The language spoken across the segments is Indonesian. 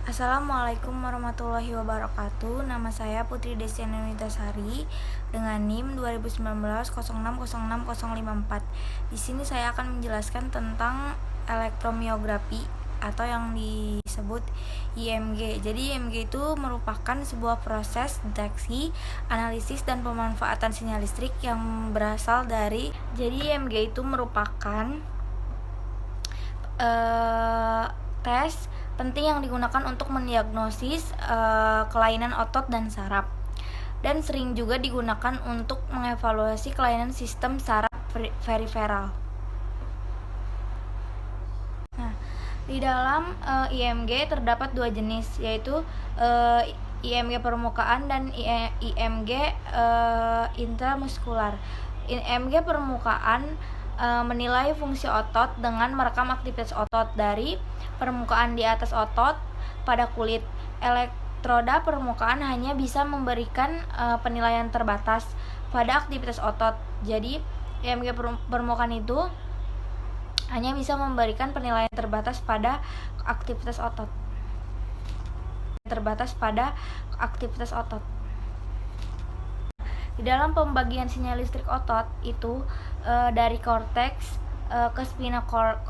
Assalamualaikum warahmatullahi wabarakatuh. Nama saya Putri Destiana Witasari dengan NIM 2019 060654. Di sini saya akan menjelaskan tentang elektromiografi atau yang disebut IMG. Jadi IMG itu merupakan sebuah proses deteksi, analisis dan pemanfaatan sinyal listrik yang berasal dari IMG itu merupakan tes penting yang digunakan untuk mendiagnosis kelainan otot dan saraf, dan sering juga digunakan untuk mengevaluasi kelainan sistem saraf periferal. Nah, di dalam IMG terdapat dua jenis, yaitu IMG permukaan dan IMG intramuskular. IMG permukaan menilai fungsi otot dengan merekam aktivitas otot dari permukaan di atas otot pada kulit. Elektroda permukaan hanya bisa memberikan penilaian terbatas pada aktivitas otot. Jadi IMG permukaan itu hanya bisa memberikan penilaian terbatas pada aktivitas otot. Di dalam pembagian sinyal listrik otot itu dari korteks ke spinal cord,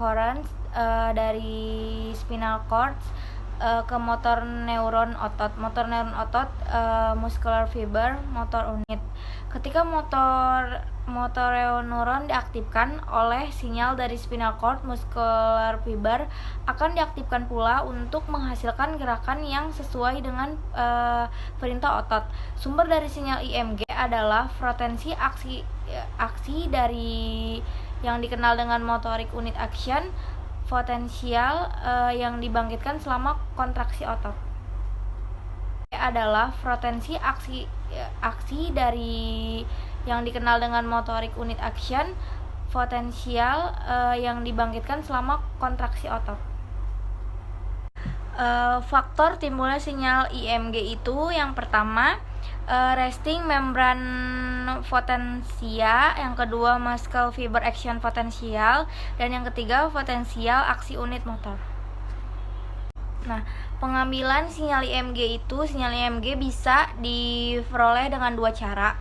dari spinal cord ke motor neuron otot. Motor neuron otot muscular fiber motor unit. Ketika motor neuron diaktifkan oleh sinyal dari spinal cord, muscular fiber akan diaktifkan pula untuk menghasilkan gerakan yang sesuai dengan perintah otot. Sumber dari sinyal IMG adalah frekuensi aksi dari yang dikenal dengan motorik unit action potensial yang dibangkitkan selama kontraksi otot. Adalah frekuensi aksi dari yang dikenal dengan motorik unit action potensial yang dibangkitkan selama kontraksi otot. Faktor timbulnya sinyal IMG itu yang pertama resting membran potensia, yang kedua muscle fiber action potensial, dan yang ketiga potensial aksi unit motor. Nah, pengambilan sinyal IMG bisa diperoleh dengan dua cara,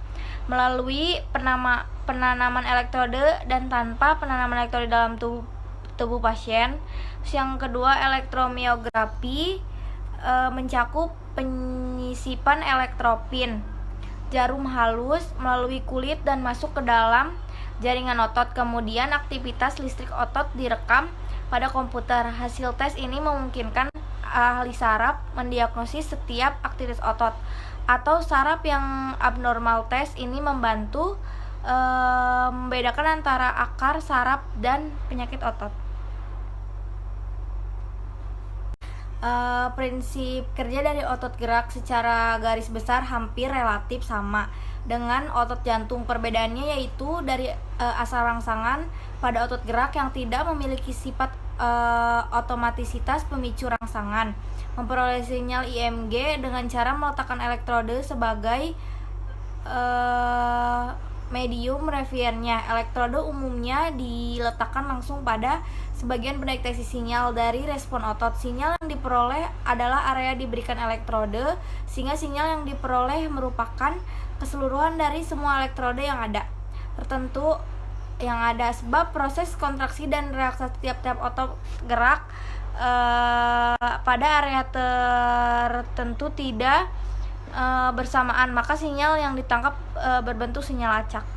melalui penanaman elektrode dan tanpa penanaman elektrode dalam tubuh pasien. Yang kedua, elektromiografi mencakup penyisipan elektropin jarum halus melalui kulit dan masuk ke dalam jaringan otot. Kemudian aktivitas listrik otot direkam pada komputer. Hasil tes ini memungkinkan ahli saraf mendiagnosis setiap aktivitas otot atau saraf yang abnormal. Tes ini membantu membedakan antara akar saraf dan penyakit otot. Prinsip kerja dari otot gerak secara garis besar hampir relatif sama dengan otot jantung. Perbedaannya yaitu dari asal rangsangan pada otot gerak yang tidak memiliki sifat otomatisitas pemicu rangsangan. Memperoleh sinyal IMG dengan cara meletakkan elektrode sebagai medium referensinya. Elektrode umumnya diletakkan langsung pada sebagian pendeteksi sinyal dari respon otot. Sinyal yang diperoleh adalah area diberikan elektrode, sehingga sinyal yang diperoleh merupakan keseluruhan dari semua elektrode yang ada. Sebab proses kontraksi dan relaksasi tiap-tiap otot gerak pada area tertentu tidak bersamaan, maka sinyal yang ditangkap berbentuk sinyal acak.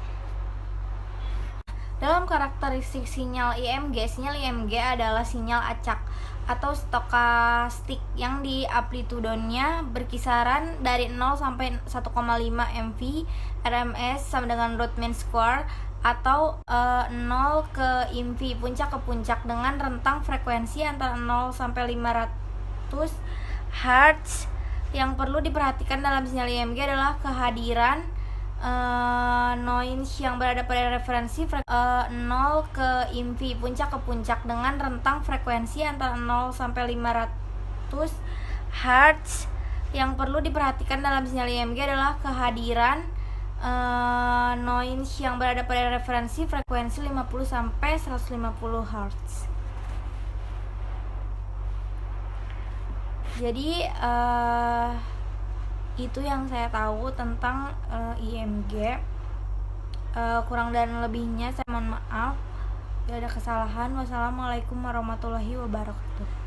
Dalam karakteristik sinyal IMG adalah sinyal acak atau stokastik yang di amplitudenya berkisaran dari 0 sampai 1,5 MV RMS sama dengan root mean square, atau 0 ke infi, puncak ke puncak, dengan rentang frekuensi antara 0 sampai 500 Hz. Yang perlu diperhatikan dalam sinyal IMG adalah kehadiran noise yang berada pada referensi 0 ke infi, puncak ke puncak, dengan rentang frekuensi antara 0 sampai 500 Hz. Yang perlu diperhatikan dalam sinyal IMG adalah kehadiran noise yang berada pada referensi frekuensi 50 sampai 150 Hz. Jadi itu yang saya tahu tentang IMG. Kurang dan lebihnya saya mohon maaf. Tidak ada kesalahan. Wassalamualaikum warahmatullahi wabarakatuh.